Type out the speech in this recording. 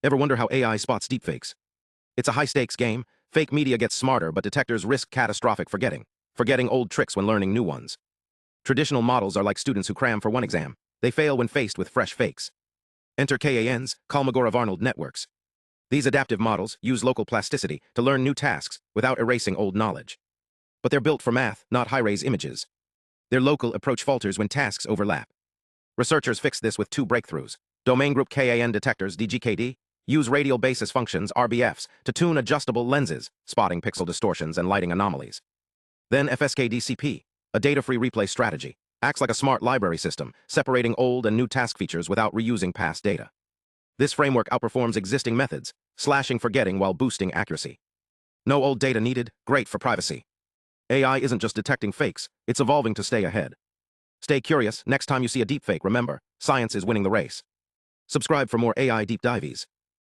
Ever wonder how AI spots deepfakes? It's a high-stakes game. Fake media gets smarter, but detectors risk catastrophic forgetting old tricks when learning new ones. Traditional models are like students who cram for one exam. They fail when faced with fresh fakes. Enter KAN's Kolmogorov-Arnold Networks. These adaptive models use local plasticity to learn new tasks without erasing old knowledge. But they're built for math, not high-res images. Their local approach falters when tasks overlap. Researchers fixed this with two breakthroughs. Domain group KAN Detectors, DGKD, use radial basis functions, RBFs, to tune adjustable lenses, spotting pixel distortions and lighting anomalies. Then FS-KDCP, a data-free replay strategy, acts like a smart library system, separating old and new task features without reusing past data. This framework outperforms existing methods, slashing forgetting while boosting accuracy. No old data needed, great for privacy. AI isn't just detecting fakes, it's evolving to stay ahead. Stay curious, next time you see a deepfake, remember, science is winning the race. Subscribe for more AI deep dives.